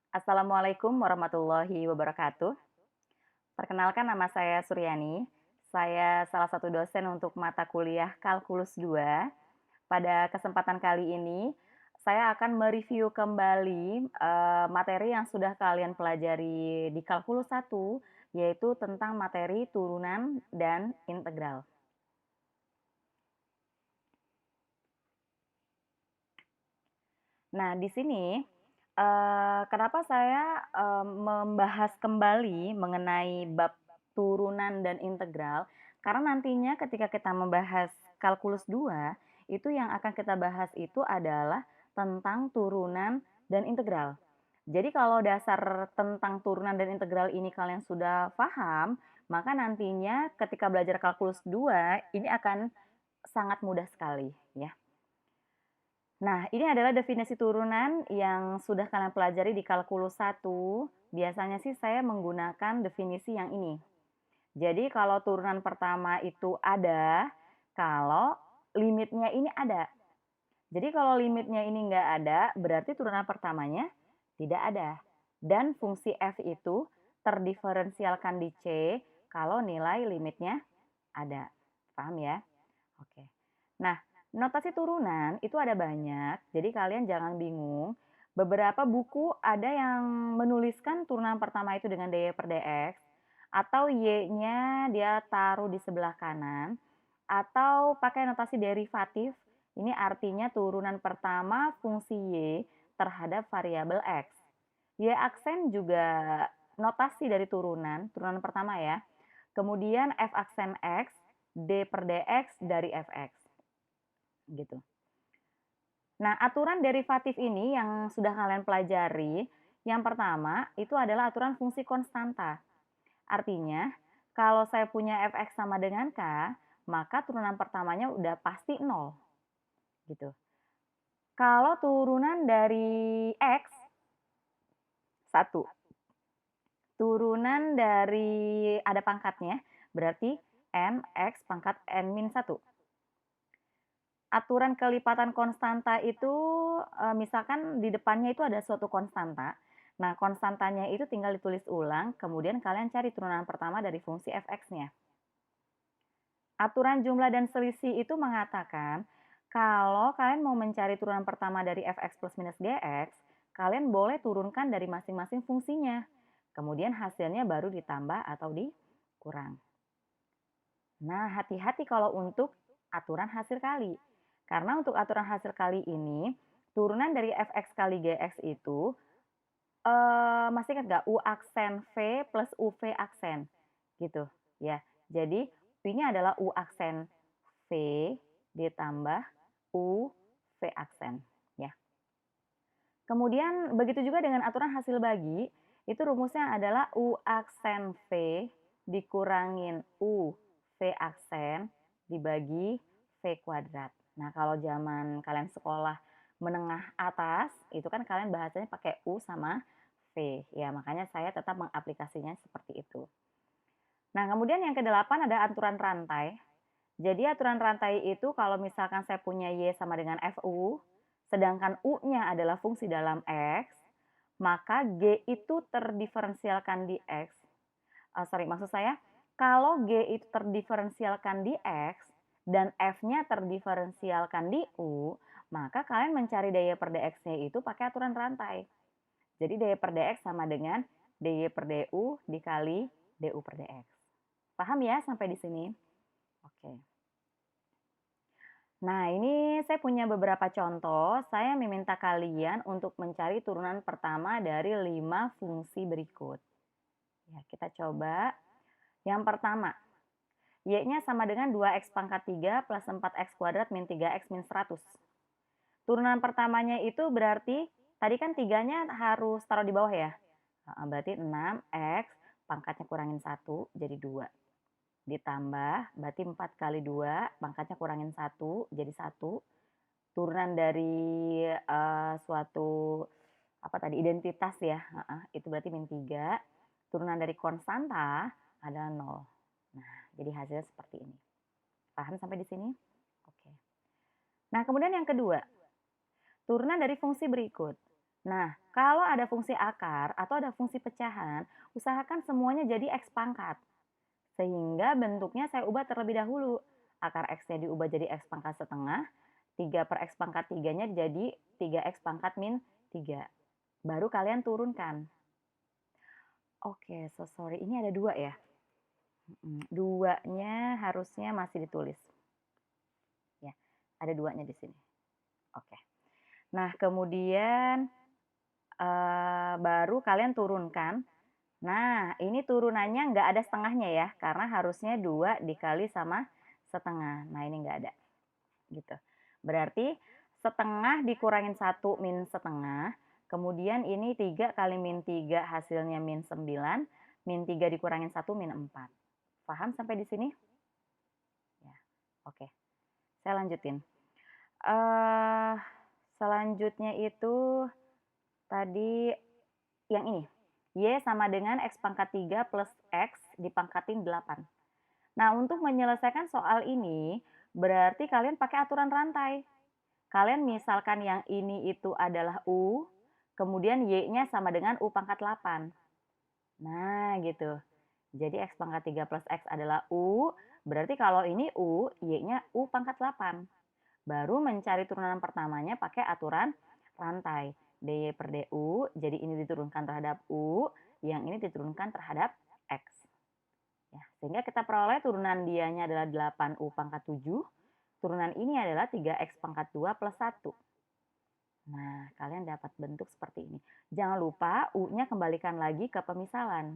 Assalamualaikum warahmatullahi wabarakatuh. Perkenalkan nama saya Suryani. Saya salah satu dosen untuk mata kuliah Kalkulus 2. Pada kesempatan kali ini, saya akan mereview kembali materi yang sudah kalian pelajari di Kalkulus 1, yaitu tentang materi turunan dan integral. Nah, di sini, kenapa saya, membahas kembali mengenai bab turunan dan integral, karena nantinya ketika kita membahas kalkulus 2, itu yang akan kita bahas itu adalah tentang turunan dan integral. Jadi kalau dasar tentang turunan dan integral ini kalian sudah paham, maka nantinya ketika belajar kalkulus 2 ini akan sangat mudah sekali, ya. Nah, ini adalah definisi turunan yang sudah kalian pelajari di kalkulus 1. Biasanya sih saya menggunakan definisi yang ini. Jadi kalau turunan pertama itu ada, kalau limitnya ini ada. Jadi kalau limitnya ini nggak ada, berarti turunan pertamanya tidak ada. Dan fungsi f itu terdiferensialkan di C kalau nilai limitnya ada. Paham ya? Oke. Nah, notasi turunan itu ada banyak, jadi kalian jangan bingung. Beberapa buku ada yang menuliskan turunan pertama itu dengan dy per dx, atau y-nya dia taruh di sebelah kanan, atau pakai notasi derivatif. Ini artinya turunan pertama fungsi y terhadap variabel x. Y aksen juga notasi dari turunan pertama ya. Kemudian f aksen x, d per dx dari fx. Gitu. Nah, aturan derivatif ini yang sudah kalian pelajari, yang pertama itu adalah aturan fungsi konstanta. Artinya, kalau saya punya fx sama dengan k, maka turunan pertamanya udah pasti 0. Gitu. Kalau turunan dari x, 1. Turunan dari ada pangkatnya, berarti n x pangkat n min 1. Aturan kelipatan konstanta itu, misalkan di depannya itu ada suatu konstanta. Nah, konstantanya itu tinggal ditulis ulang, kemudian kalian cari turunan pertama dari fungsi fx-nya. Aturan jumlah dan selisih itu mengatakan, kalau kalian mau mencari turunan pertama dari fx plus minus gx, kalian boleh turunkan dari masing-masing fungsinya. Kemudian hasilnya baru ditambah atau dikurang. Nah, hati-hati kalau untuk aturan hasil kali. Karena untuk aturan hasil kali ini, turunan dari fx kali gx itu, masih ingat nggak? U aksen V plus UV aksen, gitu ya. Jadi, ini adalah U aksen V ditambah UV aksen, ya. Kemudian begitu juga dengan aturan hasil bagi, itu rumusnya adalah U aksen V dikurangin UV aksen dibagi V kuadrat. Nah, kalau zaman kalian sekolah menengah atas, itu kan kalian bahasanya pakai U sama V. Ya, makanya saya tetap mengaplikasinya seperti itu. Nah, kemudian yang kedelapan ada aturan rantai. Jadi aturan rantai itu kalau misalkan saya punya Y sama dengan FU, sedangkan U-nya adalah fungsi dalam X, maka G itu terdiferensialkan di X. Maksud saya, kalau G itu terdiferensialkan di X dan F-nya terdiferensialkan di U, maka kalian mencari daya per dx-nya itu pakai aturan rantai. Jadi daya per dx sama dengan dy per du dikali du per dx. Paham ya sampai di sini? Oke. Nah, ini saya punya beberapa contoh. Saya meminta kalian untuk mencari turunan pertama dari 5 fungsi berikut. Ya, kita coba. Yang pertama, y-nya sama dengan 2x pangkat 3 plus 4x kuadrat min 3x min 100. Turunan pertamanya itu berarti, tadi kan 3-nya harus taruh di bawah ya. Berarti 6x pangkatnya kurangin 1 jadi 2. Ditambah, berarti 4 kali 2, pangkatnya kurangin 1, jadi 1. Turunan dari suatu identitas ya, itu berarti min 3. Turunan dari konstanta adalah 0. Nah, jadi hasilnya seperti ini. Paham sampai di sini? Oke. Nah, kemudian yang kedua, turunan dari fungsi berikut. Nah, kalau ada fungsi akar atau ada fungsi pecahan, usahakan semuanya jadi X pangkat. Sehingga bentuknya saya ubah terlebih dahulu. Akar X-nya diubah jadi X pangkat setengah, 3 per X pangkat 3-nya jadi 3X pangkat min 3. Baru kalian turunkan. Oke, so sorry. Ini ada 2 ya? 2-nya harusnya masih ditulis. Ya, ada 2-nya di sini. Oke. Nah, kemudian baru kalian turunkan. Nah, ini turunannya nggak ada setengahnya ya, karena harusnya 2 dikali sama setengah. Nah, ini nggak ada, gitu. Berarti setengah dikurangin 1 min setengah, kemudian ini 3 kali min 3 hasilnya min 9, min 3 dikurangin 1 min 4. Paham sampai di sini? Ya, oke. Saya lanjutin. Selanjutnya itu tadi yang ini. Y sama dengan X pangkat 3 plus X dipangkatin 8. Nah, untuk menyelesaikan soal ini, berarti kalian pakai aturan rantai. Kalian misalkan yang ini itu adalah U, kemudian Y-nya sama dengan U pangkat 8. Nah, gitu. Jadi X pangkat 3 plus X adalah U, berarti kalau ini U, Y-nya U pangkat 8. Baru mencari turunan pertamanya pakai aturan rantai. DY per DU, jadi ini diturunkan terhadap U, yang ini diturunkan terhadap X. Ya, sehingga kita peroleh turunan dianya adalah 8U pangkat 7, turunan ini adalah 3X pangkat 2 plus 1. Nah, kalian dapat bentuk seperti ini. Jangan lupa U-nya kembalikan lagi ke pemisalan.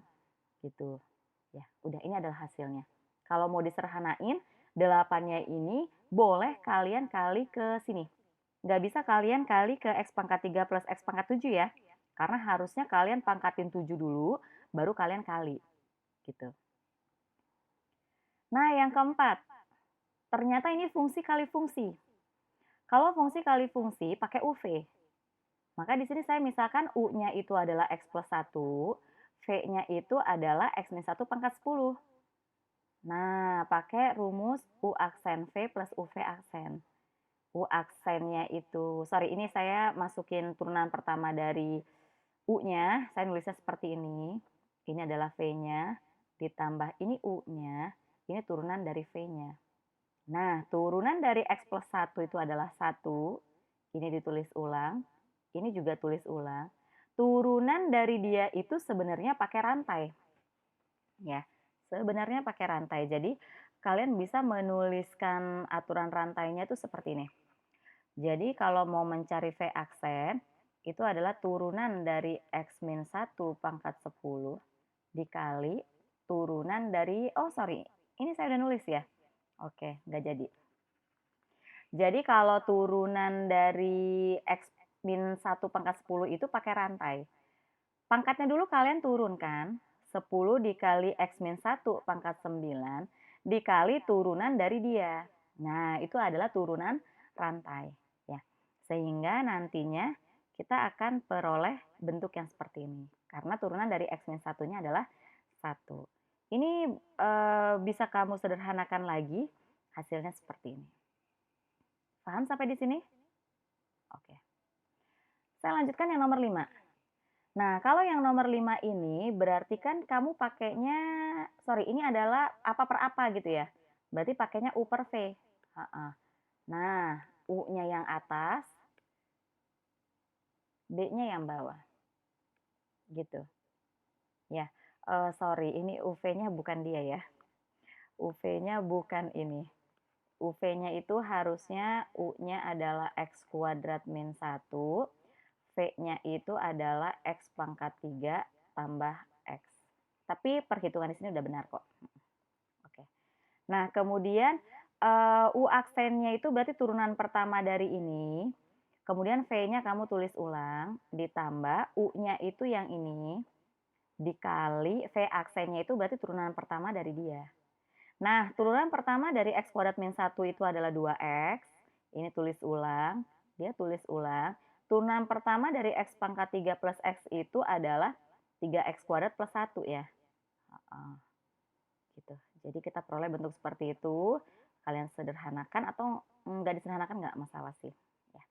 Gitu. Ya, udah ini adalah hasilnya. Kalau mau diserhanain, 8-nya ini boleh kalian kali ke sini. Nggak bisa kalian kali ke X pangkat 3 plus X pangkat 7 ya. Karena harusnya kalian pangkatin 7 dulu, baru kalian kali. Gitu. Nah, yang keempat, ternyata ini fungsi kali fungsi. Kalau fungsi kali fungsi pakai UV. Maka di sini saya misalkan U-nya itu adalah X plus 1, V-nya itu adalah X min 1 pangkat 10. Nah, pakai rumus U aksen V plus UV aksen. U aksennya itu, sorry ini saya masukin turunan pertama dari U-nya, saya nulisnya seperti ini. Ini adalah V-nya, ditambah ini U-nya, ini turunan dari V-nya. Nah, turunan dari X plus 1 itu adalah 1, ini ditulis ulang, ini juga tulis ulang. Turunan dari dia itu sebenarnya pakai rantai. Ya, sebenarnya pakai rantai. Jadi, kalian bisa menuliskan aturan rantainya itu seperti ini. Jadi, kalau mau mencari V aksen, itu adalah turunan dari X min 1 pangkat 10 dikali turunan dari, oh sorry, ini saya udah nulis ya. Oke, nggak jadi. Jadi kalau turunan dari X min 1 pangkat 10 itu pakai rantai. Pangkatnya dulu kalian turunkan, 10 dikali X min 1 pangkat 9 dikali turunan dari dia. Nah, itu adalah turunan rantai. Ya. Sehingga nantinya kita akan peroleh bentuk yang seperti ini. Karena turunan dari X min 1-nya adalah 1. Ini bisa kamu sederhanakan lagi, hasilnya seperti ini. Paham sampai di sini? Oke. Saya lanjutkan yang nomor 5. Nah, kalau yang nomor 5 ini berarti kan kamu pakainya, sorry, ini adalah apa per apa gitu ya. Berarti pakainya U per V. Nah, U-nya yang atas, B-nya yang bawah. Gitu. Ya, sorry, ini UV-nya bukan dia ya. UV-nya bukan ini. UV-nya itu harusnya U-nya adalah X kuadrat min 1, V-nya itu adalah X pangkat 3 tambah X. Tapi perhitungan di sini udah benar kok. Oke. Nah, kemudian U aksennya itu berarti turunan pertama dari ini. Kemudian V-nya kamu tulis ulang, ditambah U-nya itu yang ini, dikali V aksennya itu berarti turunan pertama dari dia. Nah, turunan pertama dari X kuadrat min 1 itu adalah 2X. Ini tulis ulang, dia tulis ulang. Turunan pertama dari X pangkat 3 plus X itu adalah 3X kuadrat plus 1 ya. Gitu. Jadi kita peroleh bentuk seperti itu. Kalian sederhanakan atau nggak disederhanakan nggak masalah sih. Ya.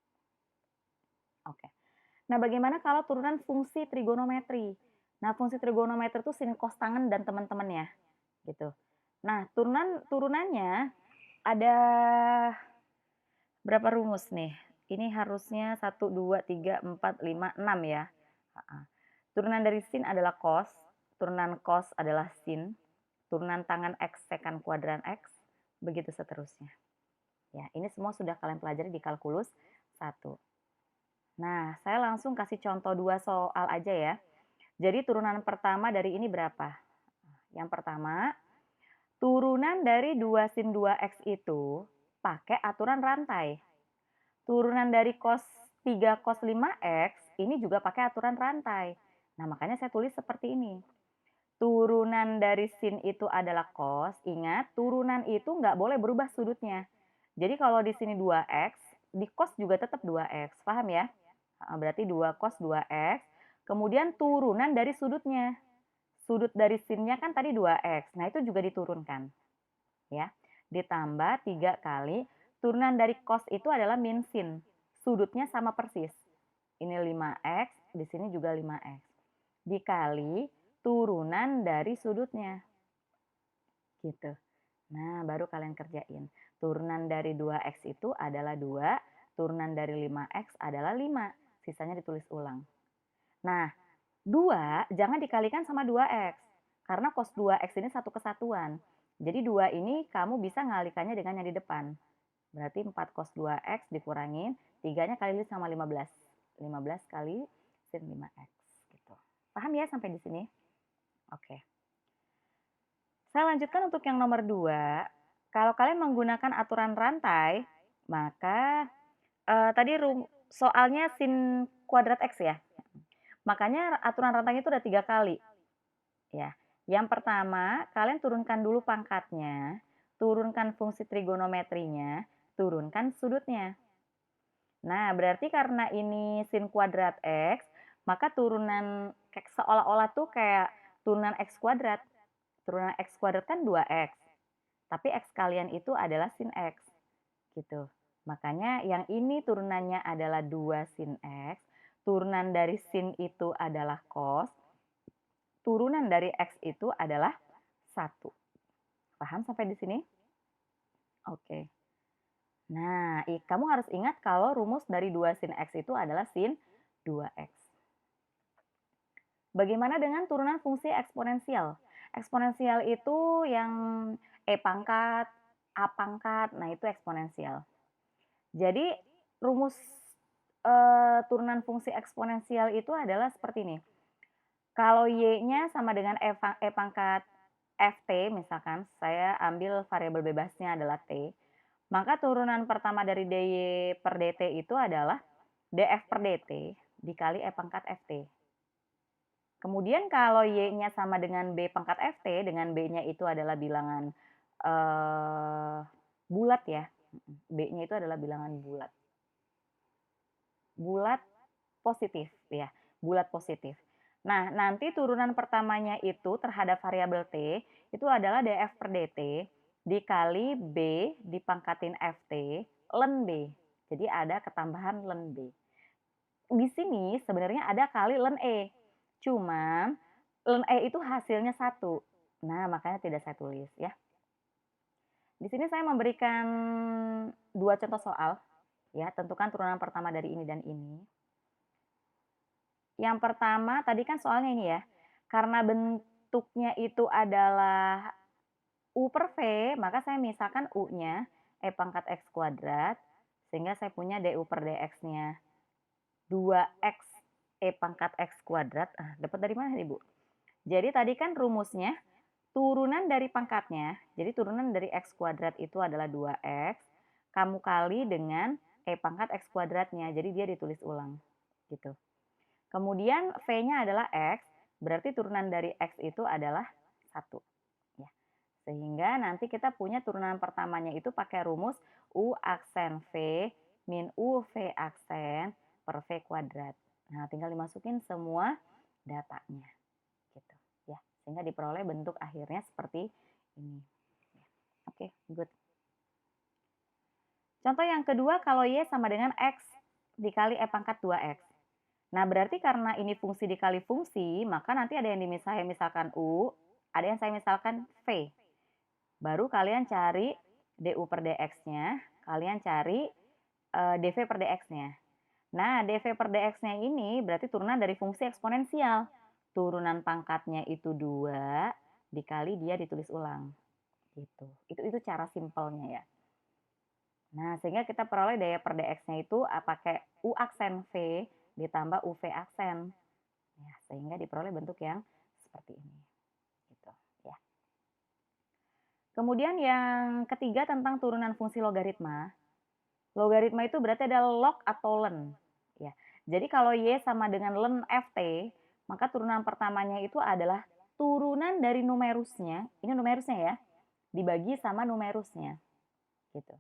Oke. Nah, bagaimana kalau turunan fungsi trigonometri? Nah, fungsi trigonometri itu sin cos tangen dan teman-temannya, gitu. Nah, turunannya ada berapa rumus nih? Ini harusnya 1, 2, 3, 4, 5, 6 ya. Heeh. Turunan dari sin adalah cos, turunan cos adalah sin, turunan tangen X sekan kuadran X, begitu seterusnya. Ya, ini semua sudah kalian pelajari di kalkulus 1. Nah, saya langsung kasih contoh 2 soal aja ya. Jadi turunan pertama dari ini berapa? Yang pertama, turunan dari 2 sin 2x itu pakai aturan rantai. Turunan dari cos 3 cos 5x ini juga pakai aturan rantai. Nah, makanya saya tulis seperti ini. Turunan dari sin itu adalah cos. Ingat, turunan itu nggak boleh berubah sudutnya. Jadi kalau di sini 2x, di cos juga tetap 2x. Paham ya? Berarti 2 cos 2x. Kemudian turunan dari sudutnya. Sudut dari sinnya kan tadi 2x. Nah, itu juga diturunkan. Ya. Ditambah 3 kali turunan dari cos itu adalah min sin. Sudutnya sama persis. Ini 5x, di sini juga 5x. Dikali turunan dari sudutnya. Gitu. Nah, baru kalian kerjain. Turunan dari 2x itu adalah 2, turunan dari 5x adalah 5. Sisanya ditulis ulang. Nah, 2 jangan dikalikan sama 2x. Karena cos 2x ini satu kesatuan. Jadi 2 ini kamu bisa ngalikannya dengan yang di depan. Berarti 4 cos 2x dikurangin, 3-nya kali sama 15. 15 kali sin 5x. Gitu. Paham ya sampai di sini? Oke. Saya lanjutkan untuk yang nomor 2. Kalau kalian menggunakan aturan rantai, maka tadi soalnya sin kuadrat x ya. Makanya aturan rantainya itu ada 3 kali. Ya. Yang pertama, kalian turunkan dulu pangkatnya, turunkan fungsi trigonometrinya, turunkan sudutnya. Nah, berarti karena ini sin kuadrat x, maka turunan seolah-olah tuh kayak turunan x kuadrat. Turunan x kuadrat kan 2x. Tapi x kalian itu adalah sin x. Gitu. Makanya yang ini turunannya adalah 2 sin x. Turunan dari sin itu adalah cos. Turunan dari x itu adalah 1. Paham sampai di sini? Oke. Nah, kamu harus ingat kalau rumus dari 2 sin x itu adalah sin 2x. Bagaimana dengan turunan fungsi eksponensial? Eksponensial itu yang E pangkat, A pangkat, nah itu eksponensial. Jadi rumus turunan fungsi eksponensial itu adalah seperti ini. Kalau Y-nya sama dengan E pangkat Ft, misalkan saya ambil variabel bebasnya adalah T, maka turunan pertama dari dy per dt itu adalah df per dt dikali E pangkat Ft. Kemudian kalau Y-nya sama dengan B pangkat Ft, dengan B-nya itu adalah bilangan bulat ya. B-nya itu adalah bilangan bulat. Bulat positif ya, bulat positif. Nah, nanti turunan pertamanya itu terhadap variabel T itu adalah df per dt dikali B dipangkatin Ft ln B. Jadi ada ketambahan ln B. Di sini sebenarnya ada kali ln E. Cuman ln E itu hasilnya 1. Nah, makanya tidak saya tulis ya. Di sini saya memberikan 2 contoh soal ya, tentukan turunan pertama dari ini dan ini. Yang pertama tadi kan soalnya ini ya, karena bentuknya itu adalah U per V, maka saya misalkan U-nya E pangkat X kuadrat, sehingga saya punya DU per DX-nya 2X E pangkat X kuadrat. Dapat dari mana nih Bu? Jadi tadi kan rumusnya turunan dari pangkatnya, jadi turunan dari X kuadrat itu adalah 2X, kamu kali dengan E pangkat X kuadratnya, jadi dia ditulis ulang. Gitu. Kemudian V-nya adalah X, berarti turunan dari X itu adalah 1. Ya. Sehingga nanti kita punya turunan pertamanya itu pakai rumus U aksen V min U V aksen per V kuadrat. Nah, tinggal dimasukin semua datanya. Gitu. Ya, sehingga diperoleh bentuk akhirnya seperti ini. Oke, good. Contoh yang kedua, kalau Y sama dengan X dikali E pangkat 2X. Nah, berarti karena ini fungsi dikali fungsi, maka nanti ada yang saya misalkan U, ada yang saya misalkan V. Baru kalian cari DU per DX-nya, kalian cari DV per DX-nya. Nah, DV per DX-nya ini berarti turunan dari fungsi eksponensial. Turunan pangkatnya itu 2 dikali dia ditulis ulang. Gitu. Itu cara simpelnya ya. Nah, sehingga kita peroleh daya per dx-nya itu pakai U aksen V ditambah UV aksen. Ya, sehingga diperoleh bentuk yang seperti ini. Gitu, ya. Kemudian yang ketiga tentang turunan fungsi logaritma. Logaritma itu berarti ada log atau len. Ya. Jadi kalau Y sama dengan len Ft, maka turunan pertamanya itu adalah turunan dari numerusnya, ini numerusnya ya, dibagi sama numerusnya. Gitu.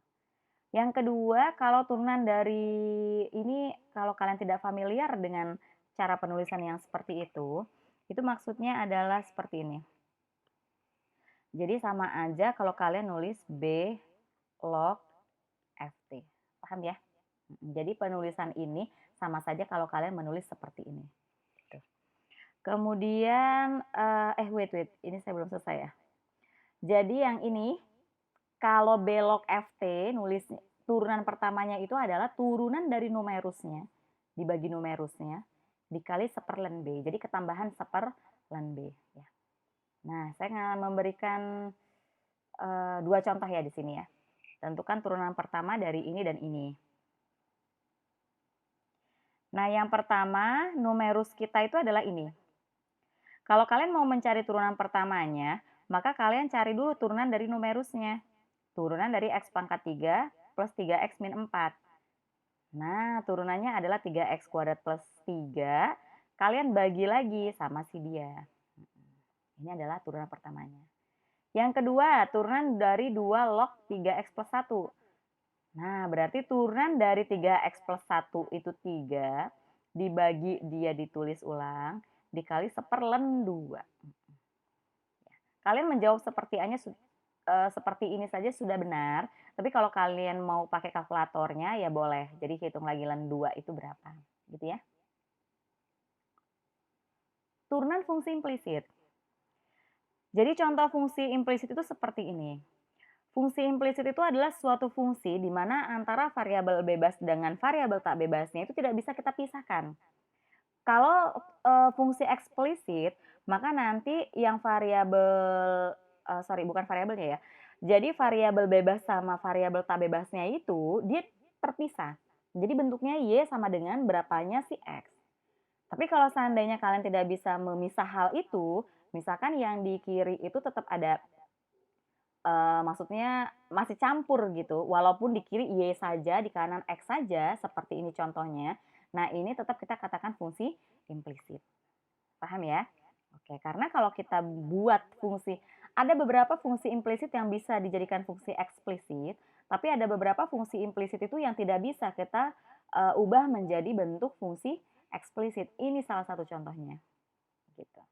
Yang kedua, kalau turunan dari ini, kalau kalian tidak familiar dengan cara penulisan yang seperti itu maksudnya adalah seperti ini. Jadi sama aja kalau kalian nulis B log Ft. Paham ya? Jadi penulisan ini sama saja kalau kalian menulis seperti ini. Gitu. Kemudian, wait, ini saya belum selesai ya. Jadi yang ini, kalau B log Ft nulis turunan pertamanya itu adalah turunan dari numerusnya, dibagi numerusnya, dikali seperlen B. Jadi ketambahan seperlen B. Ya. Nah, saya akan memberikan 2 contoh ya di sini ya. Tentukan turunan pertama dari ini dan ini. Nah, yang pertama numerus kita itu adalah ini. Kalau kalian mau mencari turunan pertamanya, maka kalian cari dulu turunan dari numerusnya. Turunan dari X pangkat 3 plus 3X min 4. Nah, turunannya adalah 3X kuadrat plus 3. Kalian bagi lagi sama si dia. Ini adalah turunan pertamanya. Yang kedua, turunan dari 2 log 3X plus 1. Nah, berarti turunan dari 3X plus 1 itu 3, dibagi dia ditulis ulang, dikali seperlen 2. Kalian menjawab seperti ini saja sudah benar, tapi kalau kalian mau pakai kalkulatornya ya boleh. Jadi hitung lagi len 2 itu berapa, gitu ya. Turunan fungsi implisit. Jadi contoh fungsi implisit itu seperti ini. Fungsi implisit itu adalah suatu fungsi di mana antara variabel bebas dengan variabel tak bebasnya itu tidak bisa kita pisahkan. Kalau fungsi eksplisit, maka nanti yang variabel bukan variabelnya ya. Jadi variabel bebas sama variabel tak bebasnya itu dia terpisah. Jadi bentuknya Y sama dengan berapanya si X. Tapi kalau seandainya kalian tidak bisa memisah hal itu, misalkan yang di kiri itu tetap ada maksudnya masih campur gitu, walaupun di kiri Y saja, di kanan X saja, seperti ini contohnya. Nah, ini tetap kita katakan fungsi implisit. Paham ya? Oke, karena kalau kita buat fungsi, ada beberapa fungsi implisit yang bisa dijadikan fungsi eksplisit, tapi ada beberapa fungsi implisit itu yang tidak bisa kita ubah menjadi bentuk fungsi eksplisit. Ini salah satu contohnya. Gitu.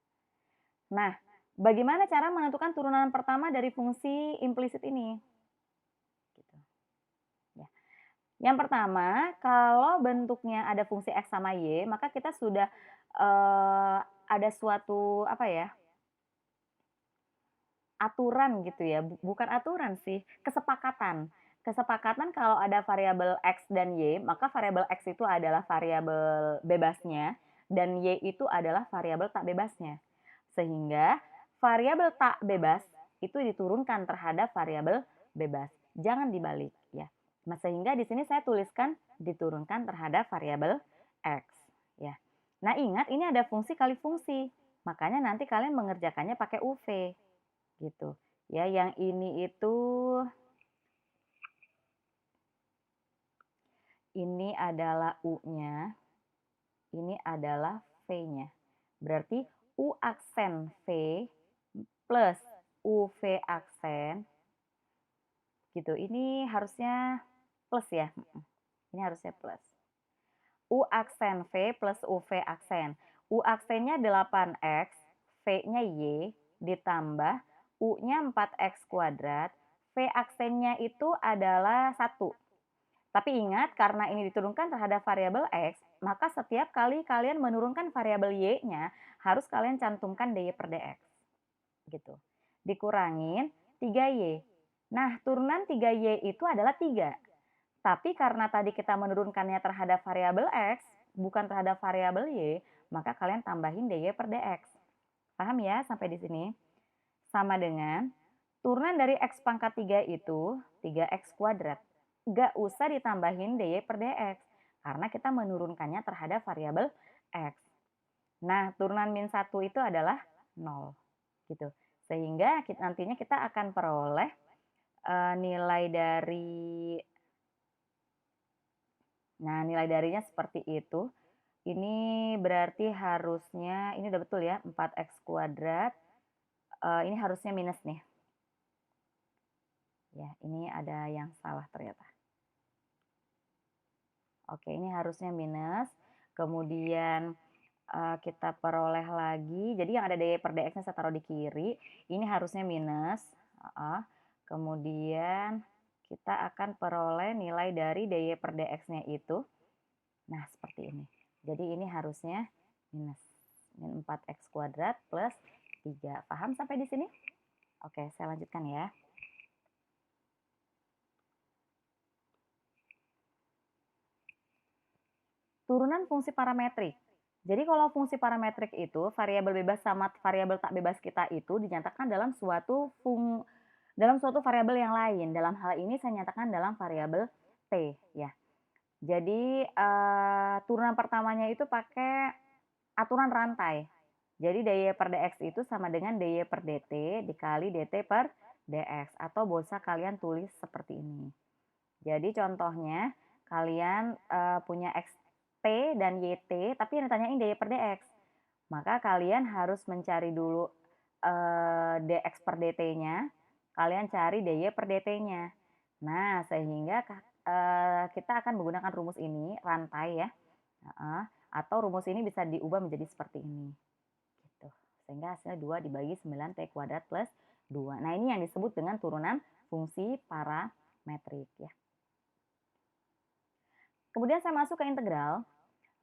Nah, bagaimana cara menentukan turunan pertama dari fungsi implisit ini? Gitu. Ya. Yang pertama, kalau bentuknya ada fungsi X sama Y, maka kita sudah ada suatu aturan gitu ya, bukan aturan sih, kesepakatan. Kesepakatan kalau ada variabel X dan Y, maka variabel X itu adalah variabel bebasnya dan Y itu adalah variabel tak bebasnya. Sehingga variabel tak bebas itu diturunkan terhadap variabel bebas. Jangan dibalik ya. Nah, sehingga di sini saya tuliskan diturunkan terhadap variabel X ya. Nah, ingat ini ada fungsi kali fungsi. Makanya nanti kalian mengerjakannya pakai UV gitu. Ya, yang ini adalah U-nya, ini adalah V-nya. Berarti U aksen V plus UV aksen gitu. Ini harusnya plus ya. Ini harusnya plus. U aksen V plus UV aksen. U aksennya 8X, V-nya Y, ditambah U-nya 4X kuadrat, V aksennya itu adalah 1. Tapi ingat, karena ini diturunkan terhadap variabel X, maka setiap kali kalian menurunkan variabel Y-nya, harus kalian cantumkan dy per dx. Gitu. Dikurangin 3Y. Nah, turunan 3Y itu adalah 3. Tapi karena tadi kita menurunkannya terhadap variabel X, bukan terhadap variabel Y, maka kalian tambahin dy per dx. Paham ya sampai di sini? Sama dengan turunan dari X pangkat 3 itu 3X kuadrat. Gak usah ditambahin dy per dx, karena kita menurunkannya terhadap variabel X. Nah, turunan min 1 itu adalah 0. Gitu. Sehingga nantinya kita akan peroleh nilai dari, nah nilai darinya seperti itu. Ini berarti harusnya, ini udah betul ya, 4x kuadrat. Ini harusnya minus nih. Ya, ini ada yang salah ternyata. Oke, ini harusnya minus. Kemudian kita peroleh lagi. Jadi yang ada dy per dx-nya saya taruh di kiri. Ini harusnya minus. Kemudian kita akan peroleh nilai dari dy per dx-nya itu. Nah, seperti ini. Jadi ini harusnya minus. Min 4x kuadrat plus 3. Paham sampai di sini? Oke, saya lanjutkan ya. Turunan fungsi parametrik. Jadi kalau fungsi parametrik itu, variabel bebas sama variabel tak bebas kita itu dinyatakan dalam suatu variabel yang lain. Dalam hal ini saya nyatakan dalam variabel T ya. Jadi turunan pertamanya itu pakai aturan rantai. Jadi dy per dx itu sama dengan dy per dt dikali dt per dx. Atau bisa kalian tulis seperti ini. Jadi contohnya kalian punya x T dan YT, tapi yang ditanyain dy per dx. Maka kalian harus mencari dulu dx per dt-nya, kalian cari dy per dt-nya. Nah, sehingga kita akan menggunakan rumus ini, rantai ya. Atau rumus ini bisa diubah menjadi seperti ini. Gitu. Sehingga hasilnya 2 dibagi 9t kuadrat plus 2. Nah, ini yang disebut dengan turunan fungsi parametrik ya. Kemudian saya masuk ke integral.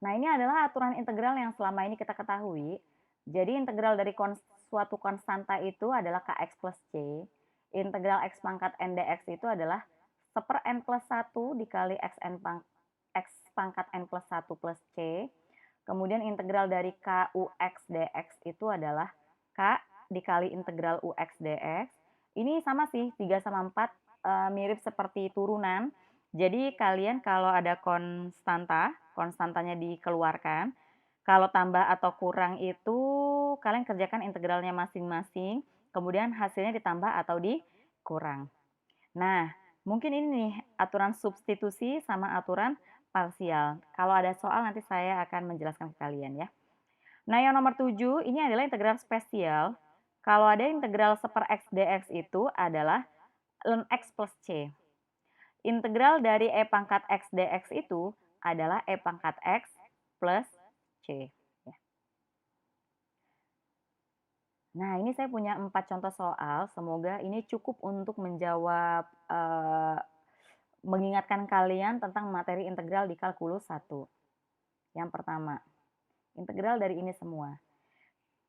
Nah, ini adalah aturan integral yang selama ini kita ketahui. Jadi integral dari suatu konstanta itu adalah kx plus c. Integral x pangkat n dx itu adalah 1/n plus 1 dikali x pangkat n plus 1 plus c. Kemudian integral dari k ux dx itu adalah k dikali integral ux dx. Ini sama sih, 3 sama 4 mirip seperti turunan. Jadi kalian kalau ada konstantanya dikeluarkan. Kalau tambah atau kurang itu kalian kerjakan integralnya masing-masing. Kemudian hasilnya ditambah atau dikurang. Nah, mungkin ini nih aturan substitusi sama aturan parsial. Kalau ada soal nanti saya akan menjelaskan ke kalian ya. Nah, yang nomor 7 ini adalah integral spesial. Kalau ada integral 1/x dx itu adalah ln x plus c. Integral dari e pangkat x dx itu adalah e pangkat x plus c. Nah, ini saya punya 4 contoh soal. Semoga ini cukup untuk menjawab, mengingatkan kalian tentang materi integral di kalkulus 1. Yang pertama, integral dari ini semua.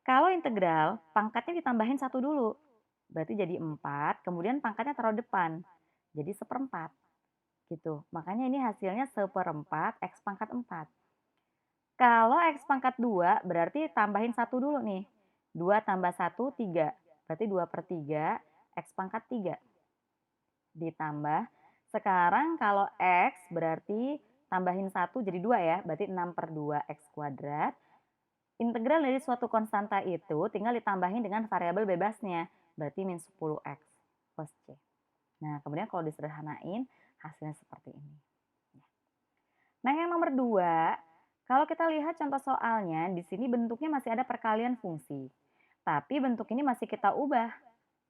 Kalau integral, pangkatnya ditambahin 1 dulu. Berarti jadi 4, kemudian pangkatnya taruh depan. Jadi 1/4. Gitu. Makanya ini hasilnya 1/4 x pangkat 4. Kalau x pangkat 2 berarti tambahin 1 dulu nih. 2 tambah 1, 3. Berarti 2/3 x pangkat 3. Ditambah, sekarang kalau x berarti tambahin 1 jadi 2 ya. Berarti 6/2 x kuadrat. Integral dari suatu konstanta itu tinggal ditambahin dengan variabel bebasnya. Berarti min 10x plus c. Nah, kemudian kalau disederhanain hasilnya seperti ini. Nah, yang nomor 2, kalau kita lihat contoh soalnya, di sini bentuknya masih ada perkalian fungsi. Tapi bentuk ini masih kita ubah.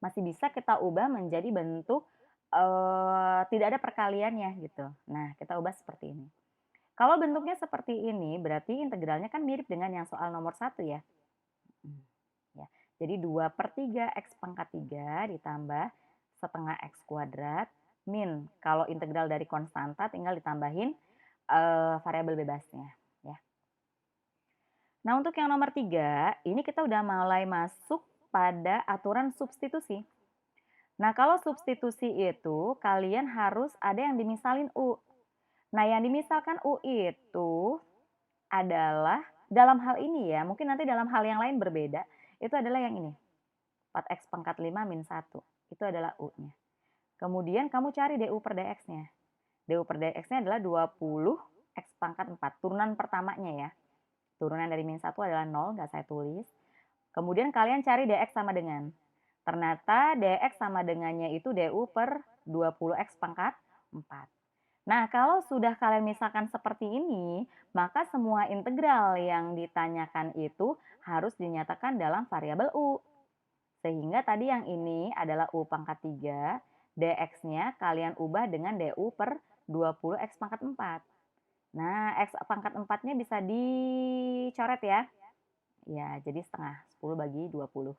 Masih bisa kita ubah menjadi bentuk tidak ada perkaliannya gitu. Nah, kita ubah seperti ini. Kalau bentuknya seperti ini, berarti integralnya kan mirip dengan yang soal nomor 1 ya. Ya. Jadi 2/3 x pangkat 3 ditambah setengah x kuadrat min, kalau integral dari konstanta tinggal ditambahin variabel bebasnya ya. Nah, untuk yang nomor 3, ini kita udah mulai masuk pada aturan substitusi. Nah, kalau substitusi itu kalian harus ada yang dimisalin U. Nah, yang dimisalkan U itu adalah dalam hal ini ya, mungkin nanti dalam hal yang lain berbeda, itu adalah yang ini, 4x pangkat 5 min 1. Itu adalah U-nya. Kemudian kamu cari DU per DX-nya. DU per DX-nya adalah 20x pangkat 4, turunan pertamanya ya. Turunan dari min 1 adalah 0, nggak saya tulis. Kemudian kalian cari DX sama dengan. Ternyata DX sama dengannya itu DU per 20x pangkat 4. Nah, kalau sudah kalian misalkan seperti ini, maka semua integral yang ditanyakan itu harus dinyatakan dalam variabel U. Sehingga tadi yang ini adalah U pangkat 3, dx-nya kalian ubah dengan du per 20x pangkat 4. Nah, x pangkat 4-nya bisa dicoret ya. Ya, jadi setengah, 10 bagi 20.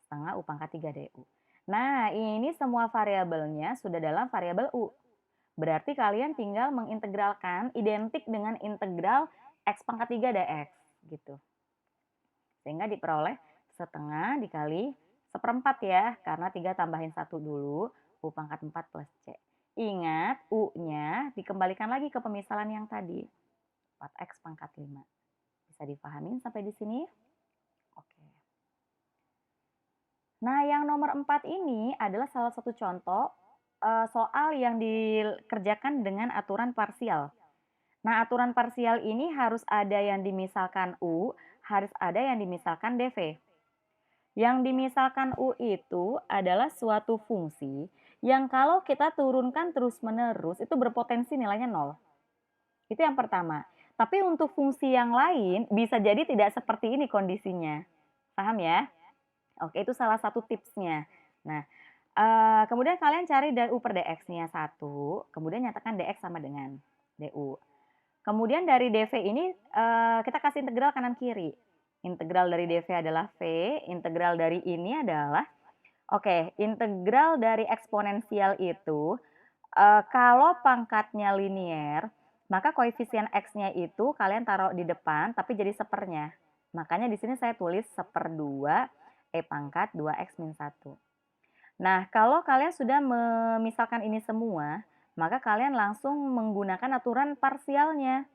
Setengah U pangkat 3 du. Nah, ini semua variabelnya sudah dalam variabel U. Berarti kalian tinggal mengintegralkan identik dengan integral x pangkat 3 dx gitu. Sehingga diperoleh setengah dikali seperempat ya, karena 3 tambahin 1 dulu, U pangkat 4 plus C. Ingat, U-nya dikembalikan lagi ke pemisalan yang tadi, 4x pangkat 5. Bisa dipahamin sampai di sini? Oke. Nah, yang nomor 4 ini adalah salah satu contoh soal yang dikerjakan dengan aturan parsial. Nah, aturan parsial ini harus ada yang dimisalkan U, harus ada yang dimisalkan dv. Yang dimisalkan U itu adalah suatu fungsi yang kalau kita turunkan terus-menerus itu berpotensi nilainya 0. Itu yang pertama. Tapi untuk fungsi yang lain bisa jadi tidak seperti ini kondisinya. Paham ya? Oke, itu salah satu tipsnya. Nah, kemudian kalian cari du per dx-nya 1, kemudian nyatakan dx sama dengan du. Kemudian dari dv ini kita kasih integral kanan kiri. Integral dari dv adalah v, integral dari ini adalah, oke, integral dari eksponensial itu kalau pangkatnya linier, maka koefisien x-nya itu kalian taruh di depan tapi jadi sepernya. Makanya di sini saya tulis 1/2 e pangkat 2x min 1. Nah, kalau kalian sudah memisahkan ini semua, maka kalian langsung menggunakan aturan parsialnya.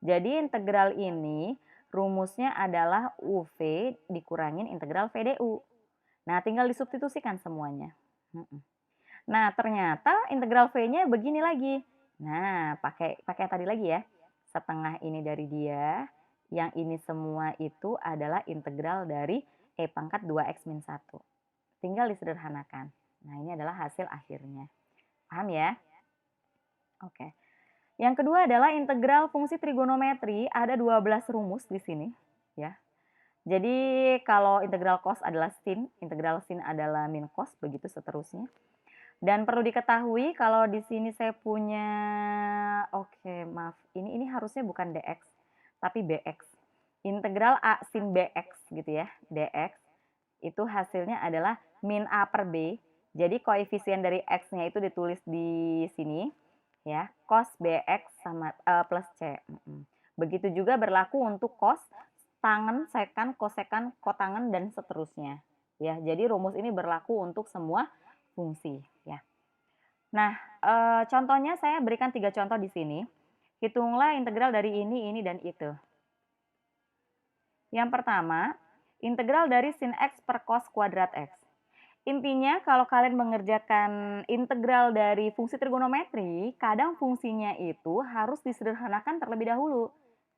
Jadi integral ini rumusnya adalah UV dikurangin integral VDU. Nah, tinggal disubstitusikan semuanya. Nah, ternyata integral V-nya begini lagi. Nah, pakai tadi lagi ya. Setengah ini dari dia, yang ini semua itu adalah integral dari e pangkat 2x min 1. Tinggal disederhanakan. Nah, ini adalah hasil akhirnya. Paham ya? Oke. Yang kedua adalah integral fungsi trigonometri, ada 12 rumus di sini, ya. Jadi kalau integral cos adalah sin, integral sin adalah min cos, begitu seterusnya. Dan perlu diketahui kalau di sini saya punya, oke, maaf, ini harusnya bukan dx, tapi bx. Integral a sin bx gitu ya, dx. Itu hasilnya adalah min a per b. Jadi koefisien dari x-nya itu ditulis di sini ya, cos bx sama plus c. Begitu juga berlaku untuk cos, tangen, sekan, kosekan, kotangen dan seterusnya. Ya, jadi rumus ini berlaku untuk semua fungsi ya. Nah, contohnya saya berikan 3 contoh di sini. Hitunglah integral dari ini dan itu. Yang pertama, integral dari sin x per cos kuadrat x. Intinya kalau kalian mengerjakan integral dari fungsi trigonometri, kadang fungsinya itu harus disederhanakan terlebih dahulu.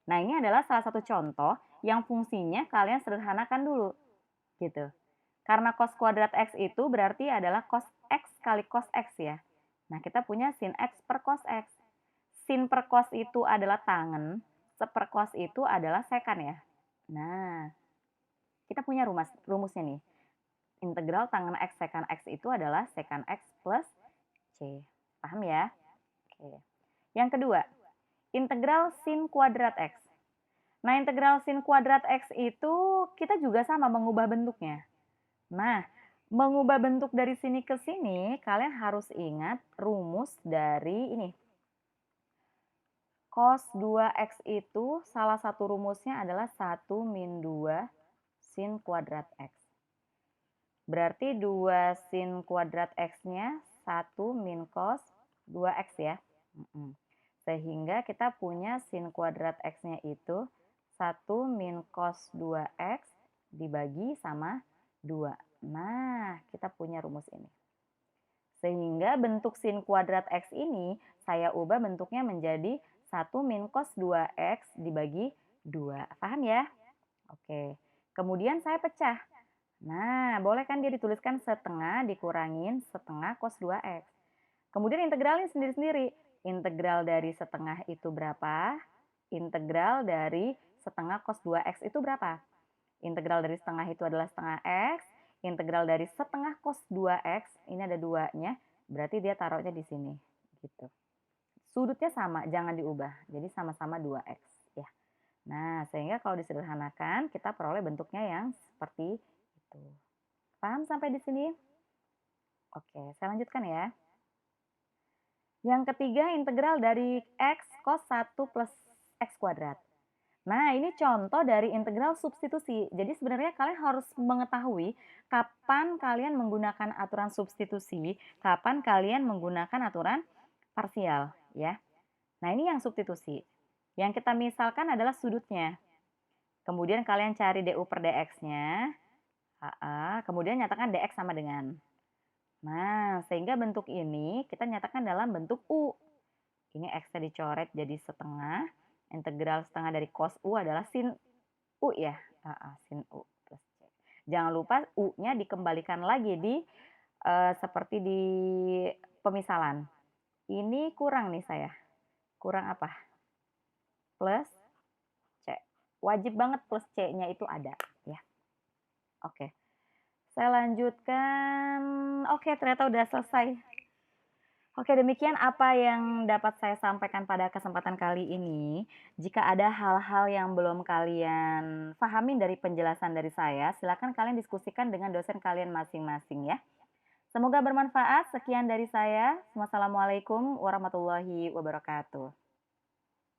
Nah, ini adalah salah satu contoh yang fungsinya kalian sederhanakan dulu. Gitu. Karena cos kuadrat x itu berarti adalah cos x kali cos x ya. Nah, kita punya sin x per cos x. Sin per cos itu adalah tangen, seper cos itu adalah sekan ya. Nah, kita punya rumusnya nih. Integral tangen x sekan x itu adalah sekan x plus c. Paham ya? Oke. Yang kedua, integral sin kuadrat x. Nah, integral sin kuadrat x itu kita juga sama mengubah bentuknya. Nah, mengubah bentuk dari sini ke sini, kalian harus ingat rumus dari ini. Cos 2x itu salah satu rumusnya adalah 1 min 2 sin kuadrat X. Berarti 2 sin kuadrat X-nya 1 min cos 2x ya. Sehingga kita punya sin kuadrat X-nya itu 1 min cos 2x dibagi sama 2. Nah, kita punya rumus ini. Sehingga bentuk sin kuadrat X ini saya ubah bentuknya menjadi 1 min cos 2x dibagi 2. Paham ya? Oke. Kemudian saya pecah. Nah, boleh kan dia dituliskan setengah dikurangin setengah cos 2x. Kemudian integralin sendiri-sendiri. Integral dari setengah itu berapa? Integral dari setengah cos 2x itu berapa? Integral dari setengah itu adalah setengah x. Integral dari setengah cos 2x, ini ada 2-nya, berarti dia taruhnya di sini. Gitu. Sudutnya sama, jangan diubah. Jadi sama-sama 2x. Ya. Nah, sehingga kalau disederhanakan, kita peroleh bentuknya yang seperti itu. Paham sampai di sini? Oke, saya lanjutkan ya. Yang ketiga, integral dari x cos 1 plus x kuadrat. Nah, ini contoh dari integral substitusi. Jadi sebenarnya kalian harus mengetahui kapan kalian menggunakan aturan substitusi, kapan kalian menggunakan aturan parsial, ya. Nah, ini yang substitusi. Yang kita misalkan adalah sudutnya. Kemudian kalian cari du per dx-nya. Kemudian nyatakan dx sama dengan. Nah, sehingga bentuk ini kita nyatakan dalam bentuk u. Ini x-nya dicoret jadi setengah. Integral setengah dari cos u adalah sin u ya. Sin u plus c. Jangan lupa u-nya dikembalikan lagi di seperti di pemisalan. Ini kurang nih saya. Kurang apa? Plus c. Wajib banget plus c-nya itu ada ya. Oke. Saya lanjutkan. Oke, ternyata udah selesai. Oke, demikian apa yang dapat saya sampaikan pada kesempatan kali ini. Jika ada hal-hal yang belum kalian pahami dari penjelasan dari saya, silakan kalian diskusikan dengan dosen kalian masing-masing ya. Semoga bermanfaat. Sekian dari saya. Wassalamualaikum warahmatullahi wabarakatuh.